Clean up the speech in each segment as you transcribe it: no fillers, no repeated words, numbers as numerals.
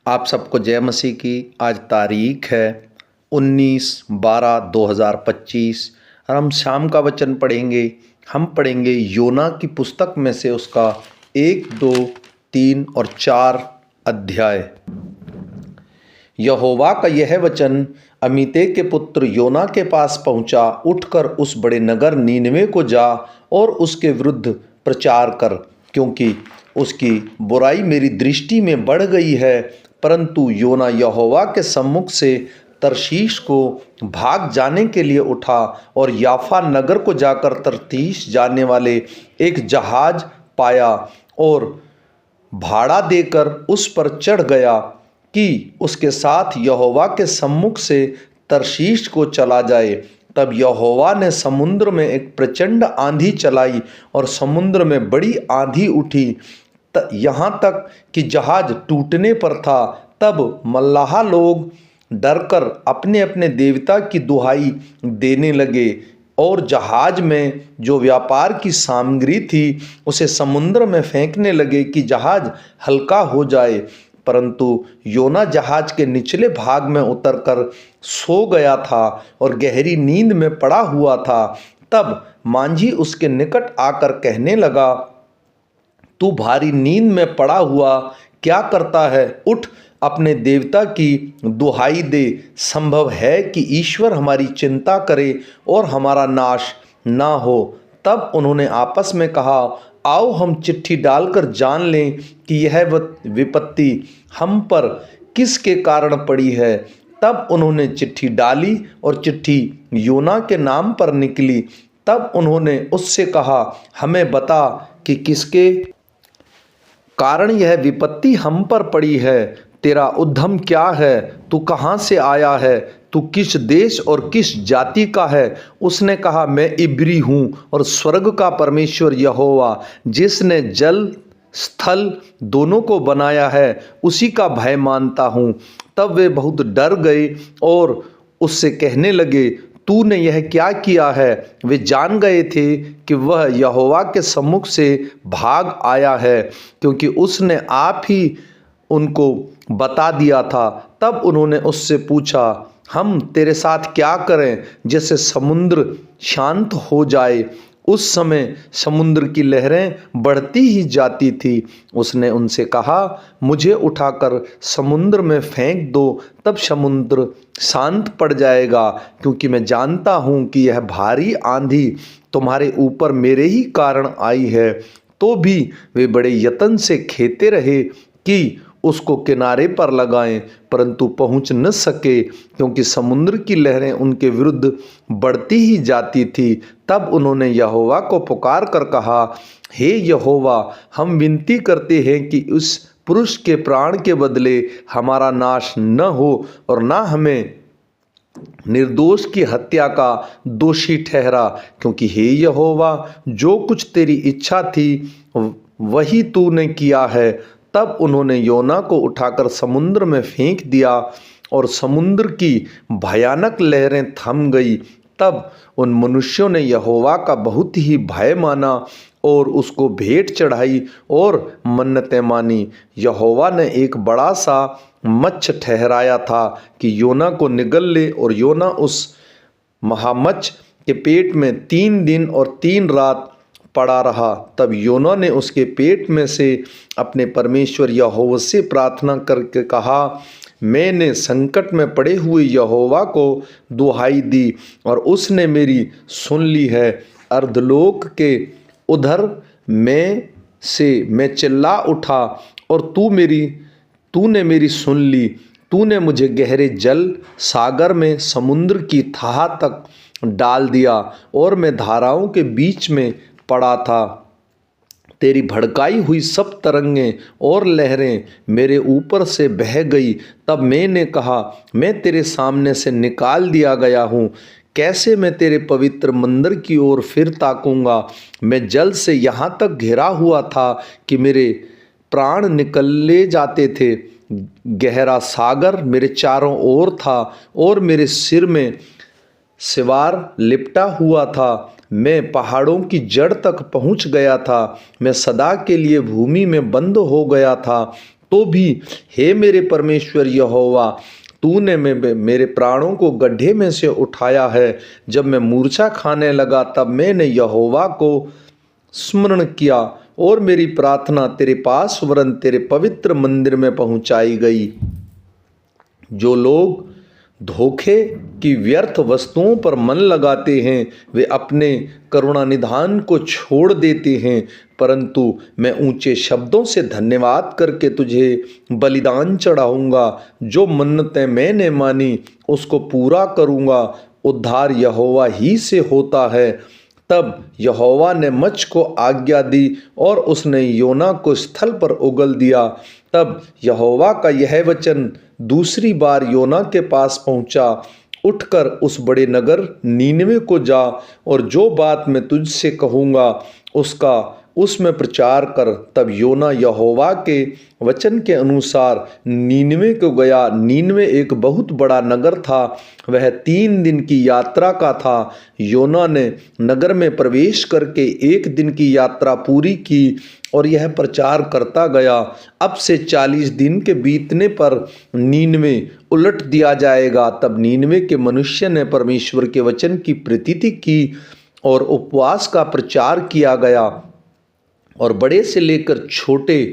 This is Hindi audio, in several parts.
आप सबको जय मसीह की। आज तारीख है 19/12/2025 और हम शाम का वचन पढ़ेंगे। हम पढ़ेंगे योना की पुस्तक में से उसका 1, 2, 3 और 4 अध्याय। यहोवा का यह वचन अमित्ते के पुत्र योना के पास पहुंचा। उठकर उस बड़े नगर नीनवे को जा और उसके विरुद्ध प्रचार कर, क्योंकि उसकी बुराई मेरी दृष्टि में बढ़ गई है। परंतु योना यहोवा के सम्मुख से तरशीश को भाग जाने के लिए उठा और याफा नगर को जाकर तरशीश जाने वाले एक जहाज पाया और भाड़ा देकर उस पर चढ़ गया कि उसके साथ यहोवा के सम्मुख से तरशीश को चला जाए। तब यहोवा ने समुद्र में एक प्रचंड आंधी चलाई और समुद्र में बड़ी आंधी उठी, यहाँ तक कि जहाज टूटने पर था। तब मल्लाह लोग डरकर अपने अपने देवता की दुहाई देने लगे और जहाज में जो व्यापार की सामग्री थी उसे समुद्र में फेंकने लगे कि जहाज हल्का हो जाए। परंतु योना जहाज के निचले भाग में उतरकर सो गया था और गहरी नींद में पड़ा हुआ था। तब मांझी उसके निकट आकर कहने लगा, तू भारी नींद में पड़ा हुआ क्या करता है? उठ, अपने देवता की दुहाई दे। संभव है कि ईश्वर हमारी चिंता करे और हमारा नाश ना हो। तब उन्होंने आपस में कहा, आओ हम चिट्ठी डालकर जान लें कि यह विपत्ति हम पर किसके कारण पड़ी है। तब उन्होंने चिट्ठी डाली और चिट्ठी योना के नाम पर निकली। तब उन्होंने उससे कहा, हमें बता कि किसके कारण यह विपत्ति हम पर पड़ी है। तेरा उद्यम क्या है? तू कहाँ से आया है? तू किस देश और किस जाति का है? उसने कहा, मैं इब्री हूँ और स्वर्ग का परमेश्वर यहोवा जिसने जल स्थल दोनों को बनाया है उसी का भय मानता हूँ। तब वे बहुत डर गए और उससे कहने लगे, तूने यह क्या किया है? वे जान गए थे कि वह यहोवा के सम्मुख से भाग आया है, क्योंकि उसने आप ही उनको बता दिया था। तब उन्होंने उससे पूछा, हम तेरे साथ क्या करें जिससे समुद्र शांत हो जाए? उस समय समुद्र की लहरें बढ़ती ही जाती थी। उसने उनसे कहा, मुझे उठाकर समुद्र में फेंक दो, तब समुद्र शांत पड़ जाएगा, क्योंकि मैं जानता हूँ कि यह भारी आंधी तुम्हारे ऊपर मेरे ही कारण आई है। तो भी वे बड़े यत्न से खेते रहे कि उसको किनारे पर लगाएं, परंतु पहुंच न सके, क्योंकि समुद्र की लहरें उनके विरुद्ध बढ़ती ही जाती थी। तब उन्होंने यहोवा को पुकार कर कहा, हे यहोवा, हम विनती करते हैं कि उस पुरुष के प्राण के बदले हमारा नाश न हो और न हमें निर्दोष की हत्या का दोषी ठहरा, क्योंकि हे यहोवा, जो कुछ तेरी इच्छा थी वही तूने किया है। तब उन्होंने योना को उठाकर समुद्र में फेंक दिया और समुद्र की भयानक लहरें थम गई। तब उन मनुष्यों ने यहोवा का बहुत ही भय माना और उसको भेंट चढ़ाई और मन्नतें मानी। यहोवा ने एक बड़ा सा मच्छ ठहराया था कि योना को निगल ले, और योना उस महामच्छ के पेट में 3 दिन और 3 रात पड़ा रहा। तब योना ने उसके पेट में से अपने परमेश्वर यहोवा से प्रार्थना करके कहा, मैंने संकट में पड़े हुए यहोवा को दुहाई दी और उसने मेरी सुन ली है। अर्धलोक के उधर में से मैं चिल्ला उठा और तूने मेरी सुन ली। तूने मुझे गहरे जल सागर में समुद्र की थाह तक डाल दिया और मैं धाराओं के बीच में पड़ा था। तेरी भड़काई हुई सब तरंगें और लहरें मेरे ऊपर से बह गई। तब मैंने कहा, मैं तेरे सामने से निकाल दिया गया हूँ, कैसे मैं तेरे पवित्र मंदिर की ओर फिर ताकूंगा? मैं जल से यहाँ तक घिरा हुआ था कि मेरे प्राण निकले जाते थे। गहरा सागर मेरे चारों ओर था और मेरे सिर में सिवार लिपटा हुआ था। मैं पहाड़ों की जड़ तक पहुंच गया था। मैं सदा के लिए भूमि में बंद हो गया था। तो भी हे मेरे परमेश्वर यहोवा, तूने मेरे प्राणों को गड्ढे में से उठाया है। जब मैं मूर्छा खाने लगा तब मैंने यहोवा को स्मरण किया और मेरी प्रार्थना तेरे पास वरन तेरे पवित्र मंदिर में पहुंचाई गई। जो लोग धोखे की व्यर्थ वस्तुओं पर मन लगाते हैं वे अपने करुणा निधान को छोड़ देते हैं, परंतु मैं ऊंचे शब्दों से धन्यवाद करके तुझे बलिदान चढ़ाऊंगा। जो मन्नतें मैंने मानी उसको पूरा करूंगा। उद्धार यहोवा ही से होता है। तब यहोवा ने मच्छ को आज्ञा दी और उसने योना को स्थल पर उगल दिया। तब यहोवा का यह वचन दूसरी बार योना के पास पहुंचा, उठकर उस बड़े नगर नीनवे को जा और जो बात मैं तुझसे कहूँगा उसका उसमें प्रचार कर। तब योना यहोवा के वचन के अनुसार नीनवे को गया। नीनवे एक बहुत बड़ा नगर था, वह 3 दिन की यात्रा का था। योना ने नगर में प्रवेश करके 1 दिन की यात्रा पूरी की और यह प्रचार करता गया, अब से 40 दिन के बीतने पर नीनवे उलट दिया जाएगा। तब नीनवे के मनुष्य ने परमेश्वर के वचन की प्रतीति की और उपवास का प्रचार किया गया और बड़े से लेकर छोटे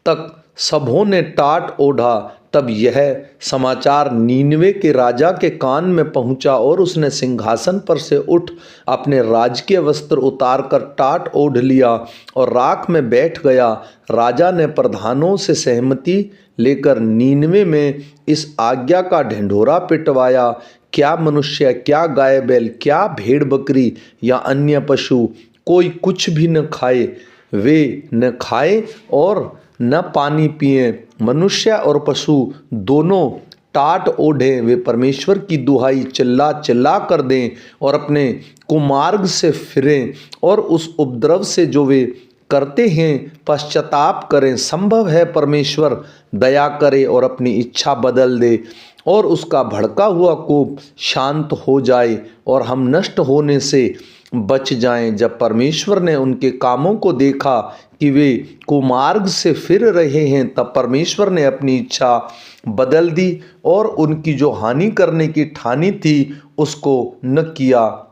तक सबों ने टाट ओढ़ा। तब यह समाचार नीनवे के राजा के कान में पहुंचा और उसने सिंहासन पर से उठ अपने राजकीय वस्त्र उतार कर टाट ओढ़ लिया और राख में बैठ गया। राजा ने प्रधानों से सहमति लेकर नीनवे में इस आज्ञा का ढिंढोरा पिटवाया, क्या मनुष्य, क्या गाय बैल, क्या भेड़ बकरी या अन्य पशु कोई कुछ भी न खाए, वे न खाए और न पानी पिए। मनुष्य और पशु दोनों टाट ओढ़े, वे परमेश्वर की दुहाई चिल्ला चिल्ला कर दें और अपने कुमार्ग से फिरें और उस उपद्रव से जो वे करते हैं पश्चाताप करें। संभव है परमेश्वर दया करे और अपनी इच्छा बदल दे और उसका भड़का हुआ कोप शांत हो जाए और हम नष्ट होने से बच जाएं। जब परमेश्वर ने उनके कामों को देखा कि वे कुमार्ग से फिर रहे हैं, तब परमेश्वर ने अपनी इच्छा बदल दी और उनकी जो हानि करने की ठानी थी उसको न किया।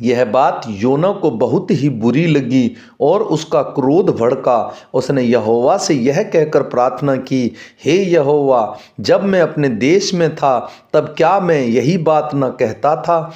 यह बात योना को बहुत ही बुरी लगी और उसका क्रोध भड़का। उसने यहोवा से यह कहकर प्रार्थना की, हे यहोवा, जब मैं अपने देश में था तब क्या मैं यही बात न कहता था?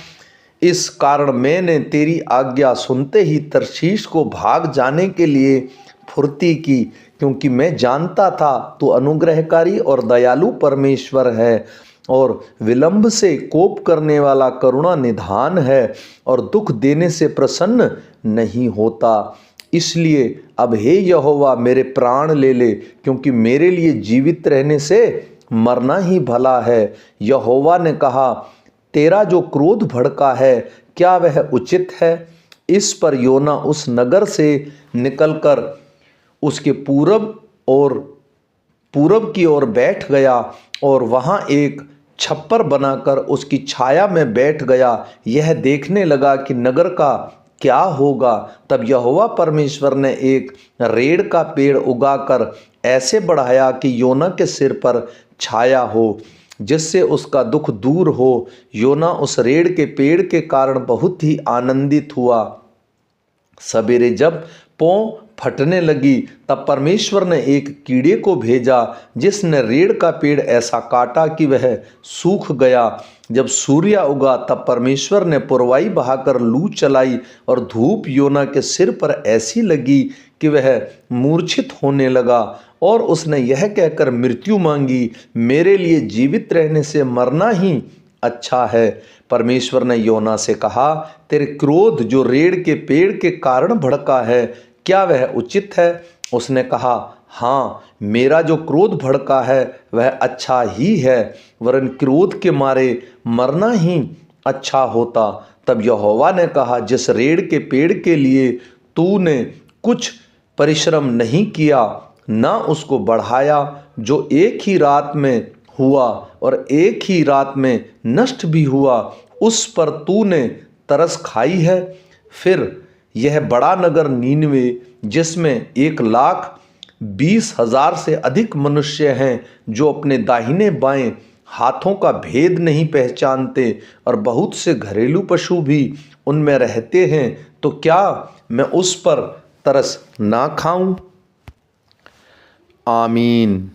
इस कारण मैंने तेरी आज्ञा सुनते ही तर्शीश को भाग जाने के लिए फुर्ती की, क्योंकि मैं जानता था तू अनुग्रहकारी और दयालु परमेश्वर है और विलंब से कोप करने वाला करुणा निधान है और दुख देने से प्रसन्न नहीं होता। इसलिए अब हे यहोवा मेरे प्राण ले ले, क्योंकि मेरे लिए जीवित रहने से मरना ही भला है। यहोवा ने कहा, तेरा जो क्रोध भड़का है क्या वह उचित है? इस पर योना उस नगर से निकलकर उसके पूरब की ओर बैठ गया और वहाँ एक छप्पर बनाकर उसकी छाया में बैठ गया। यह देखने लगा कि नगर का क्या होगा। तब यहोवा परमेश्वर ने एक रेड़ का पेड़ उगाकर ऐसे बढ़ाया कि योना के सिर पर छाया हो, जिससे उसका दुख दूर हो। योना उस रेड़ के पेड़ के कारण बहुत ही आनंदित हुआ। सवेरे जब पौ फटने लगी तब परमेश्वर ने एक कीड़े को भेजा, जिसने रेड़ का पेड़ ऐसा काटा कि वह सूख गया। जब सूर्य उगा तब परमेश्वर ने पुरवाई बहाकर लू चलाई और धूप योना के सिर पर ऐसी लगी कि वह मूर्छित होने लगा और उसने यह कहकर मृत्यु मांगी, मेरे लिए जीवित रहने से मरना ही अच्छा है। परमेश्वर ने योना से कहा, तेरे क्रोध जो रेड़ के पेड़ के कारण भड़का है क्या वह उचित है? उसने कहा, हाँ, मेरा जो क्रोध भड़का है वह अच्छा ही है, वरन क्रोध के मारे मरना ही अच्छा होता। तब यहोवा ने कहा, जिस रेड़ के पेड़ के लिए तूने कुछ परिश्रम नहीं किया ना उसको बढ़ाया, जो एक ही रात में हुआ और एक ही रात में नष्ट भी हुआ, उस पर तूने तरस खाई है। फिर यह बड़ा नगर नीनवे, जिसमें 1,00,000 20,000 से अधिक मनुष्य हैं जो अपने दाहिने बाएं हाथों का भेद नहीं पहचानते और बहुत से घरेलू पशु भी उनमें रहते हैं, तो क्या मैं उस पर तरस ना खाऊं? आमीन।